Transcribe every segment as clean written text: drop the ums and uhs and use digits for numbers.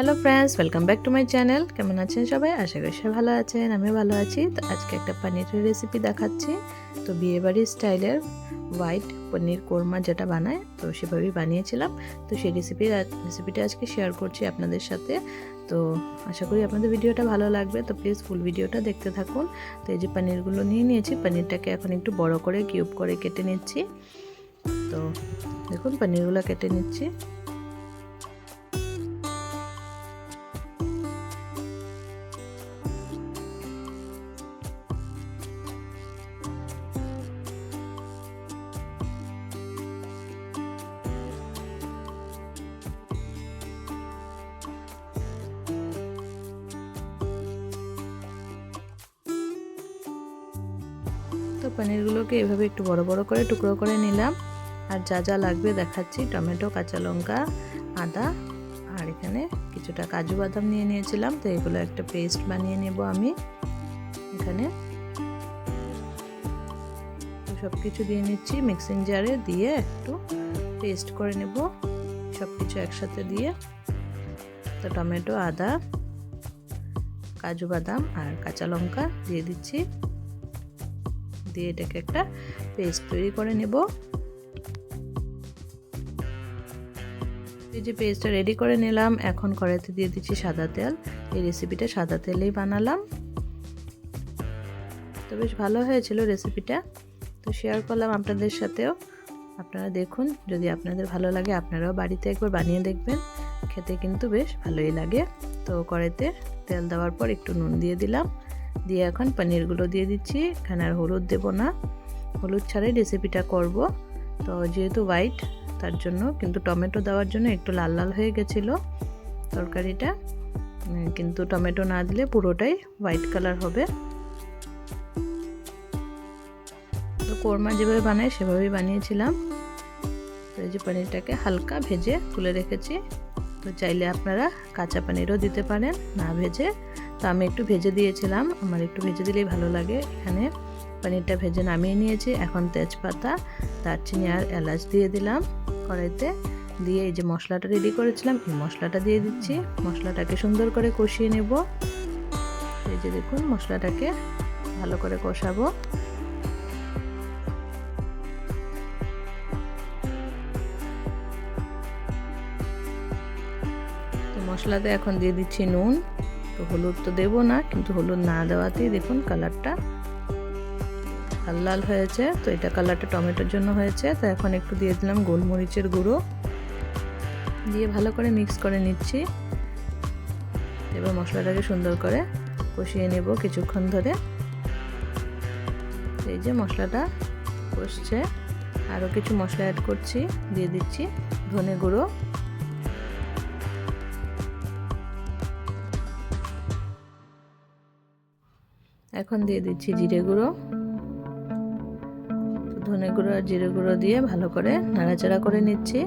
Hello friends, welcome back to my channel. কেমন আছেন সবাই? আশা করি সবাই ভালো আছেন, আমিও ভালো আছি। তো আজকে একটা পনিরের রেসিপি দেখাচ্ছি। তো বিয়েবাড়ির স্টাইলের হোয়াইট পনির কোরমা যেটা বানায়, তো সেভাবেই বানিয়েছিলাম। তো সেই রেসিপিটা আজকে শেয়ার করছি আপনাদের সাথে। তো আশা করি আপনাদের ভিডিওটা ভালো লাগবে। তো প্লিজ ফুল ভিডিওটা দেখতে থাকুন। তো এই যে পনিরগুলো নিয়ে নিয়েছি, পনিরটাকে এখন একটু বড় করে কিউব করে কেটে নিচ্ছি। তো দেখুন পনিরগুলো কেটে নিচ্ছি। তো পনিরগুলোকে এভাবে একটু বড় বড় করে টুকরো করে নিলাম। আর যা যা লাগবে দেখাচ্ছি: টমেটো, কাঁচা লঙ্কা, আদা, আর এখানে কিছুটা কাজু বাদাম নিয়ে নিয়েছিলাম। তো এগুলো একটা পেস্ট বানিয়ে নেব আমি এখানে। তো সব কিছু দিয়ে নিচ্ছি মিক্সিং জারে, দিয়ে একটু পেস্ট করে নেব সব কিছু একসাথে দিয়ে। তো টমেটো, আদা, কাজু বাদাম আর কাঁচা লঙ্কা দিয়ে দিচ্ছি, দিয়ে এটাকে একটা পেস্ট তৈরি করে নেব। এই যে পেস্টটা রেডি করে নিলাম, এখন কড়াইতে দিয়ে দিচ্ছি সাদা তেল। এই রেসিপিটা সাদা তেলেই বানালাম। তো বেশ ভালো হয়েছিল রেসিপিটা, তো শেয়ার করলাম আপনাদের সাথেও। আপনারা দেখুন, যদি আপনাদের ভালো লাগে আপনারাও বাড়িতে একবার বানিয়ে দেখবেন, খেতে কিন্তু বেশ ভালোই লাগে। তো কড়াইতে তেল দেওয়ার পর একটু নুন দিয়ে দিলাম, দিয়ে এখন পনিরগুলো দিয়ে দিচ্ছি। এখানে আর হলুদ দেব না, হলুদ ছাড়াই রেসিপিটা করব। তো যেহেতু হোয়াইট, তার জন্য কিন্তু টমেটো দেওয়ার জন্য একটু লাল লাল হয়ে গেছিলো তরকারিটা, কিন্তু টমেটো না দিলে পুরোটাই হোয়াইট কালার হবে। তো কোরমা যেভাবে বানায় সেভাবেই বানিয়েছিলাম। তো এই যে পনিরটাকে হালকা ভেজে তুলে রেখেছি। তো চাইলে আপনারা কাঁচা পনিরও দিতে পারেন, না ভেজে। তো আমি একটু ভেজে দিয়েছিলাম, আমার একটু ভেজে দিলেই ভালো লাগে। এখানে পনিরটা ভেজে নামিয়ে নিয়েছি। এখন তেজপাতা, দারচিনি আর এলাচ দিয়ে দিলাম কড়াইতে, দিয়ে এই যে মশলাটা রেডি করেছিলাম এই মশলাটা দিয়ে দিচ্ছি। মশলাটাকে সুন্দর করে কষিয়ে নেব। এই যে দেখুন, মশলাটাকে ভালো করে কষাবো। তো মশলাতে এখন দিয়ে দিচ্ছি নুন। তো হলুদ তো দেবো না, কিন্তু হলুদ না দেওয়াতেই দেখুন কালারটা লাল লাল হয়েছে। তো এটা কালারটা টমেটোর জন্য হয়েছে। তো এখন একটু দিয়ে দিলাম গোলমরিচের গুঁড়ো, দিয়ে ভালো করে মিক্স করে নিচ্ছি। এবার মশলাটাকে সুন্দর করে কষিয়ে নেব কিছুক্ষণ ধরে। এই যে মশলাটা কষছে, আরও কিছু মশলা অ্যাড করছি, দিয়ে দিচ্ছি ধনে গুঁড়ো, এখন দিয়ে দিচ্ছি জিরে গুঁড়ো। ধনে গুঁড়ো আর জিরে গুঁড়ো দিয়ে ভালো করে নাড়াচাড়া করে নিচ্ছি।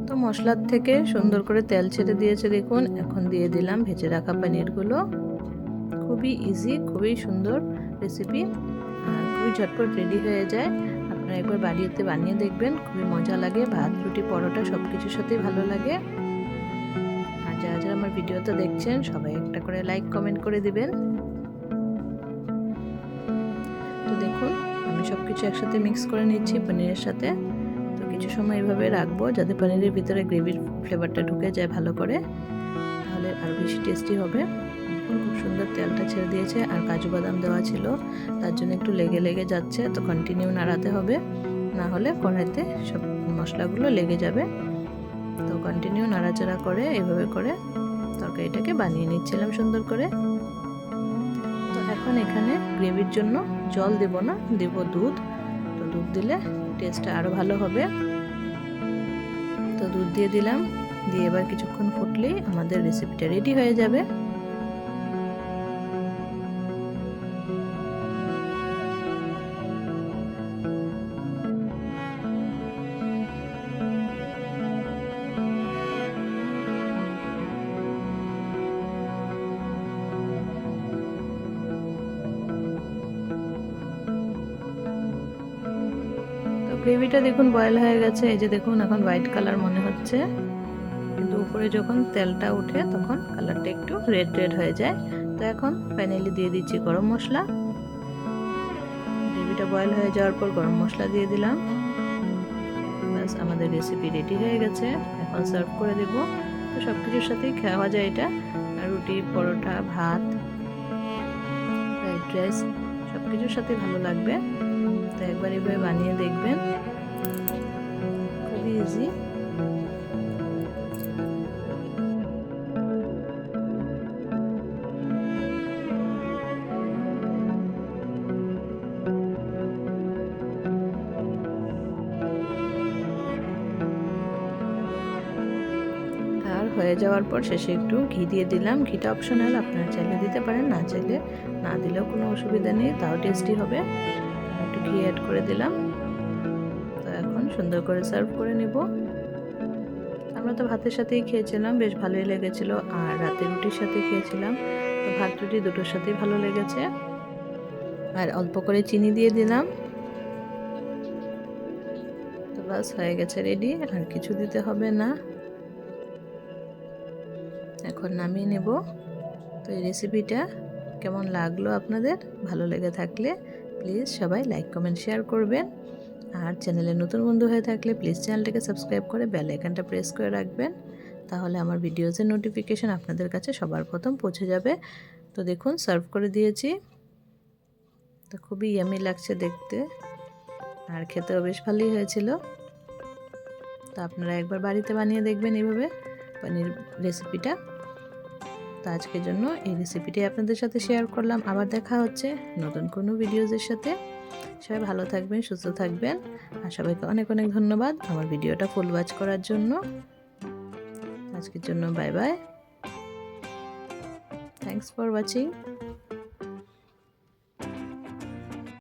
তো মশলার থেকে সুন্দর করে তেল ছেড়ে দিয়েছে দেখুন। এখন দিয়ে দিলাম ভেজে রাখা পনিরগুলো। খুবই ইজি, খুবই সুন্দর রেসিপি, আর খুবই ঝটপট রেডি হয়ে যায়। আপনারা একবার বাড়িতে বানিয়ে দেখবেন, খুবই মজা লাগে। ভাত, রুটি, পরোটা সব কিছুর সাথেই ভালো লাগে। আর যারা যারা আমার ভিডিওটা দেখছেন সবাই একটা করে লাইক কমেন্ট করে দিবেন। তো দেখুন, আমি সব কিছু একসাথে মিক্স করে নিচ্ছি পনিরের সাথে। তো কিছু সময় এভাবে রাখবো যাতে পনিরের ভিতরে গ্রেভির ফ্লেভারটা ঢুকে যায় ভালো করে, তাহলে আরও বেশি টেস্টি হবে। খুব সুন্দর তেলটা ছেড়ে দিয়েছে, আর কাজু বাদাম দেওয়া ছিল তার জন্য একটু লেগে লেগে যাচ্ছে। তো কন্টিনিউ নাড়াতে হবে, না হলে কড়াইতে সব মশলাগুলো লেগে যাবে। তো কন্টিনিউ নাড়াচাড়া করে এভাবে করে তরকারিটাকে বানিয়ে নিচ্ছিলাম সুন্দর করে। তো এখন এখানে গ্রেভির জন্য জল দেব না, দেব দুধ। তো দুধ দিলে টেস্টটা আরও ভালো হবে। তো দুধ দিয়ে দিলাম, দিয়ে এবার কিছুক্ষণ ফুটলেই আমাদের রেসিপিটা রেডি হয়ে যাবে। গ্রেভিটা দেখুন বয়েল হয়ে গেছে, এই যে দেখুন এখন হোয়াইট কালার মনে হচ্ছে, কিন্তু উপরে যখন তেলটা ওঠে তখন কালারটা একটু রেড রেড হয়ে যায়। তো এখন ফাইনালি দিয়ে দিচ্ছি গরম মশলা। গ্রেভিটা বয়েল হয়ে যাওয়ার পর গরম মশলা দিয়ে দিলাম। বাস আমাদের রেসিপি রেডি হয়ে গেছে, এখন সার্ভ করে দেব। তো সব কিছুর সাথেই খাওয়া যায় এটা, রুটি, পরোটা, ভাত, ফ্রাইড রাইস সব কিছুর সাথে ভালো লাগবে। তো একবার এভাবে বানিয়ে দেখবেন, খুবই ইজি। হয়ে যাওয়ার পর শেষে একটু ঘি দিয়ে দিলাম। ঘিটা অপশনাল, আপনারা চাইলে দিতে পারেন, না চাইলে না দিলেও কোনো অসুবিধা নেই, তাও টেস্টি হবে। একটু ঘি অ্যাড করে দিলাম। তো এখন সুন্দর করে সার্ভ করে নেব। আমরা তো ভাতের সাথেই খেয়েছিলাম, বেশ ভালোই লেগেছিল, আর রাতে রুটির সাথে খেয়েছিলাম। তো ভাত রুটি দুটোর সাথেই ভালো লেগেছে। আর অল্প করে চিনি দিয়ে দিলাম। তো বাস হয়ে গেছে রেডি, আর কিছু দিতে হবে না। এখন নামিয়ে নেব। তো এই রেসিপিটা কেমন লাগলো আপনাদের? ভালো লেগে থাকলে প্লিজ সবাই লাইক, কমেন্ট, শেয়ার করবেন। আর চ্যানেলে নতুন বন্ধু হয়ে থাকলে প্লিজ চ্যানেলটাকে সাবস্ক্রাইব করে বেল আইকনটা প্রেস করে রাখবেন, তাহলে আমার ভিডিওসের নোটিফিকেশন আপনাদের কাছে সবার প্রথম পৌঁছে যাবে। তো দেখুন সার্ভ করে দিয়েছি। তো খুবই ইয়ামি লাগছে দেখতে, আর খেতেও বেশ ভালোই হয়েছিল। তো আপনারা একবার বাড়িতে বানিয়ে দেখবেন এইভাবে পনির রেসিপিটা। তো আজকের জন্য এই রেসিপিটি আপনাদের সাথে শেয়ার করলাম। আবার দেখা হচ্ছে নতুন কোনো ভিডিওজের সাথে। সবাই ভালো থাকবেন, সুস্থ থাকবেন, আর সবাইকে অনেক অনেক ধন্যবাদ আমার ভিডিওটা ফুল ওয়াচ করার জন্য। আজকের জন্য bye bye, thanks for watching.